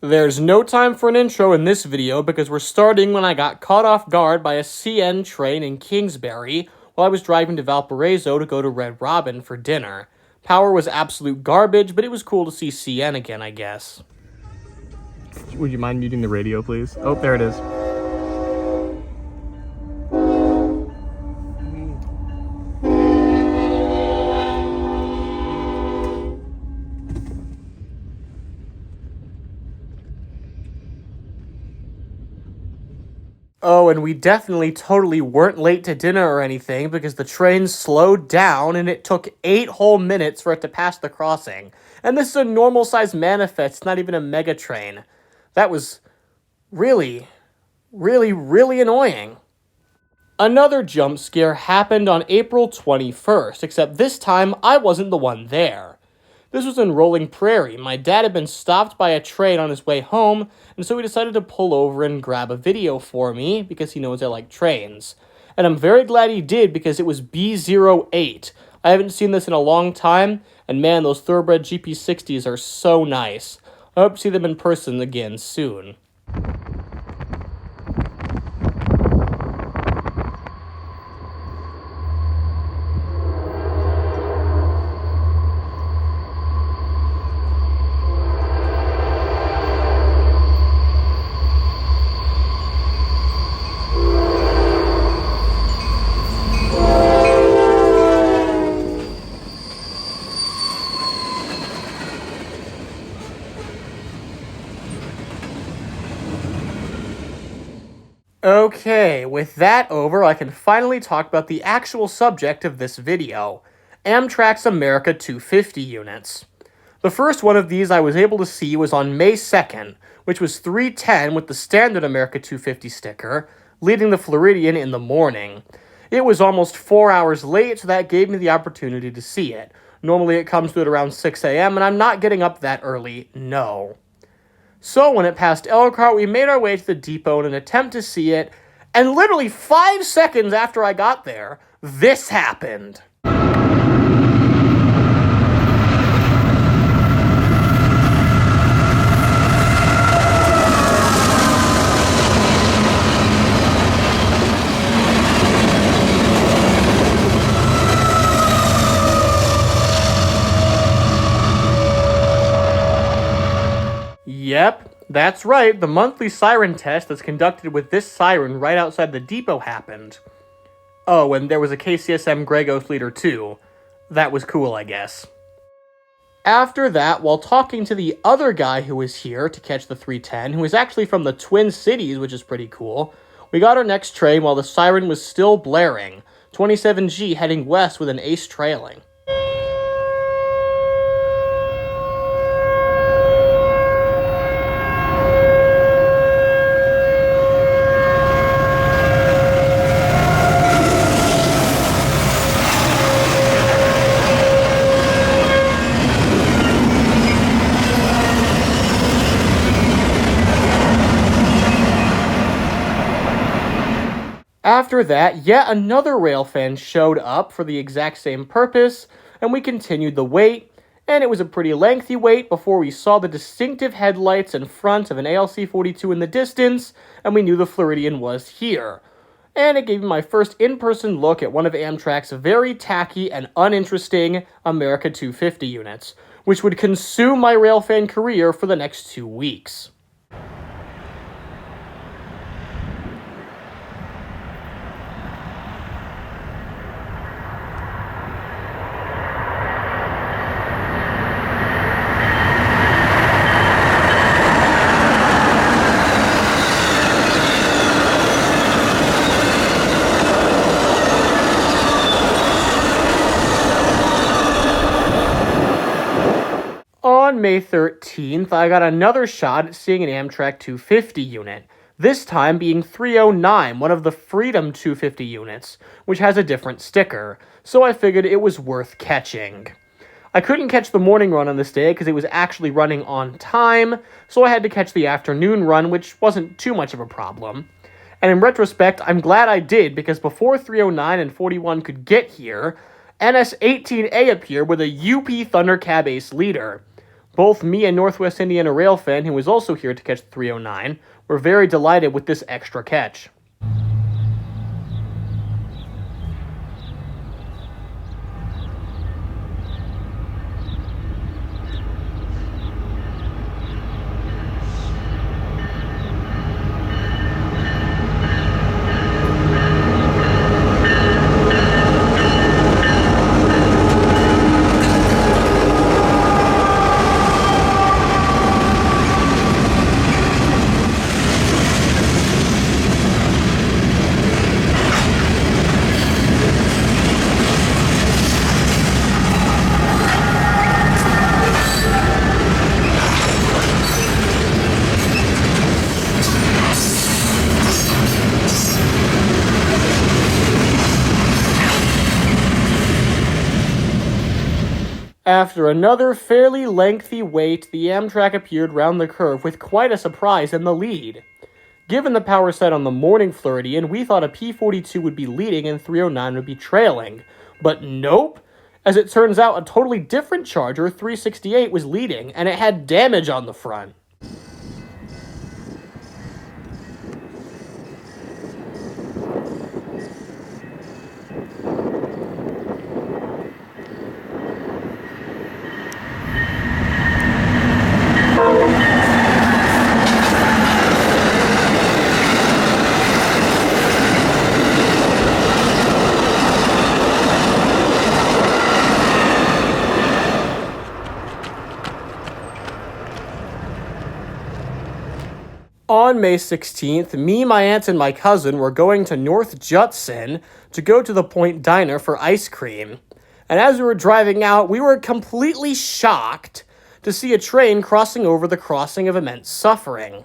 There's no time for an intro in this video because we're starting when I got caught off guard by a CN train in Kingsbury while I was driving to Valparaiso to go to Red Robin for dinner. Power was absolute garbage, but it was cool to see CN again, I guess. Would you mind muting the radio, please? Oh, there it is. Oh, and we definitely totally weren't late to dinner or anything because the train slowed down and it took 8 whole minutes for it to pass the crossing. And this is a normal-sized manifest, not even a mega train. That was really annoying. Another jump scare happened on April 21st, except this time I wasn't the one there. This was in Rolling Prairie. My dad had been stopped by a train on his way home, and so he decided to pull over and grab a video for me because he knows I like trains. And I'm very glad he did because it was B08. I haven't seen this in a long time, and man, those thoroughbred GP60s are so nice. I hope to see them in person again soon. Okay, with that over, I can finally talk about the actual subject of this video, Amtrak's America 250 units. The first one of these I was able to see was on May 2nd, which was 3:10 with the standard America 250 sticker, leading the Floridian in the morning. It was almost 4 hours late, so that gave me the opportunity to see it. Normally it comes to it around 6 a.m., and I'm not getting up that early, no. So when it passed Elkhart, we made our way to the depot in an attempt to see it, and literally 5 seconds after I got there, this happened. Yep, that's right, the monthly siren test that's conducted with this siren right outside the depot happened. Oh, and there was a KCSM Gregos leader too. That was cool, I guess. After that, while talking to the other guy who was here to catch the 310, who was actually from the Twin Cities, which is pretty cool, we got our next train while the siren was still blaring, 27G heading west with an ace trailing. After that, yet another Railfan showed up for the exact same purpose, and we continued the wait, and it was a pretty lengthy wait before we saw the distinctive headlights in front of an ALC-42 in the distance, and we knew the Floridian was here. And it gave me my first in-person look at one of Amtrak's very tacky and uninteresting America 250 units, which would consume my Railfan career for the next 2 weeks. On May 13th, I got another shot at seeing an Amtrak 250 unit, this time being 309, one of the Freedom 250 units, which has a different sticker, so I figured it was worth catching. I couldn't catch the morning run on this day because it was actually running on time, so I had to catch the afternoon run, which wasn't too much of a problem. And in retrospect, I'm glad I did, because before 309 and 41 could get here, NS-18A appeared with a UP Thundercab Ace leader. Both me and Northwest Indiana Railfan, who was also here to catch the 309, were very delighted with this extra catch. After another fairly lengthy wait, the Amtrak appeared round the curve with quite a surprise in the lead. Given the power set on the morning Floridian, we thought a P42 would be leading and 309 would be trailing. But nope! As it turns out, a totally different Charger, 368, was leading, and it had damage on the front. On May 16th, me, my aunt, and my cousin were going to North Judson to go to the Point Diner for ice cream. And as we were driving out, we were completely shocked to see a train crossing over the crossing of immense suffering.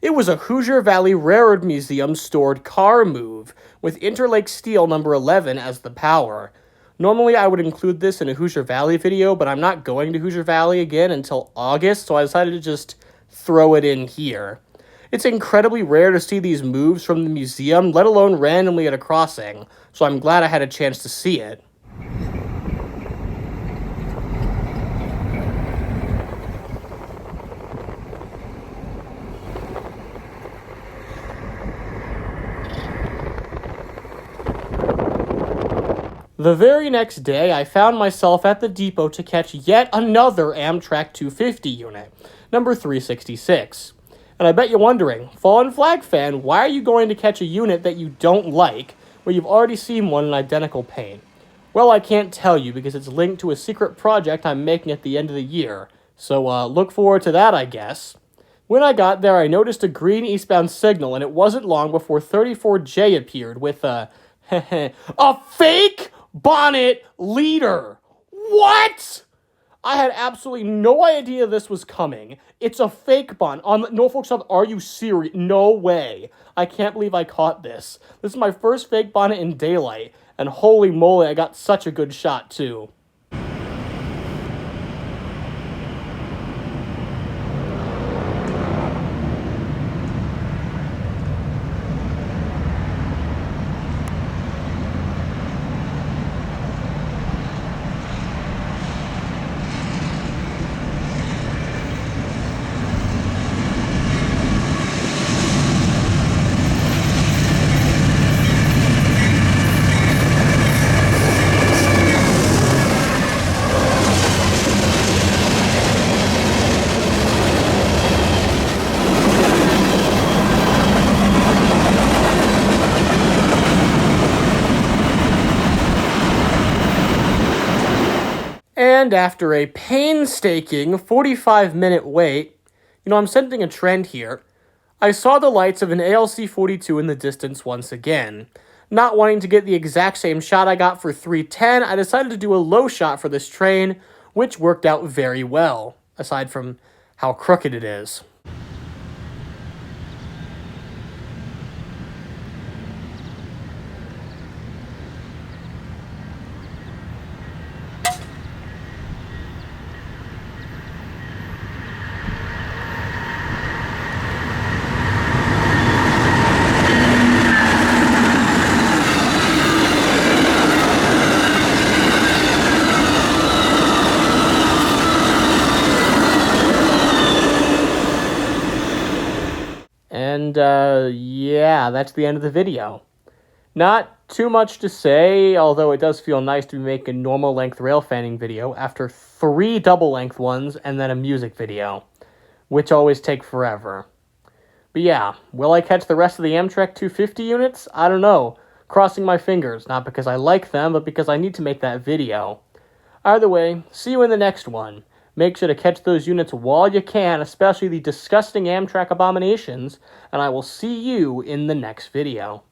It was a Hoosier Valley Railroad Museum stored car move, with Interlake Steel number 11 as the power. Normally I would include this in a Hoosier Valley video, but I'm not going to Hoosier Valley again until August, so I decided to just throw it in here. It's incredibly rare to see these moves from the museum, let alone randomly at a crossing, so I'm glad I had a chance to see it. The very next day, I found myself at the depot to catch yet another Amtrak 250 unit, number 366. And I bet you're wondering, Fallen Flag fan, why are you going to catch a unit that you don't like, where you've already seen one in identical paint? Well, I can't tell you because it's linked to a secret project I'm making at the end of the year, so look forward to that, I guess. When I got there, I noticed a green eastbound signal, and it wasn't long before 34J appeared with a fake bonnet leader. What? I had absolutely no idea this was coming. It's a fake bonnet. On Norfolk South, are you serious? No way. I can't believe I caught this. This is my first fake bonnet in daylight, and holy moly, I got such a good shot, too. And after a painstaking 45-minute wait, I'm sensing a trend here. I saw the lights of an ALC 42 in the distance once again. Not wanting to get the exact same shot I got for 310, I decided to do a low shot for this train, which worked out very well, aside from how crooked it is. And, yeah, that's the end of the video. Not too much to say, although it does feel nice to be making a normal length rail fanning video after 3 double length ones and then a music video, which always take forever. But yeah, will I catch the rest of the Amtrak 250 units? I don't know. Crossing my fingers, not because I like them, but because I need to make that video. Either way, see you in the next one. Make sure to catch those units while you can, especially the disgusting Amtrak abominations, and I will see you in the next video.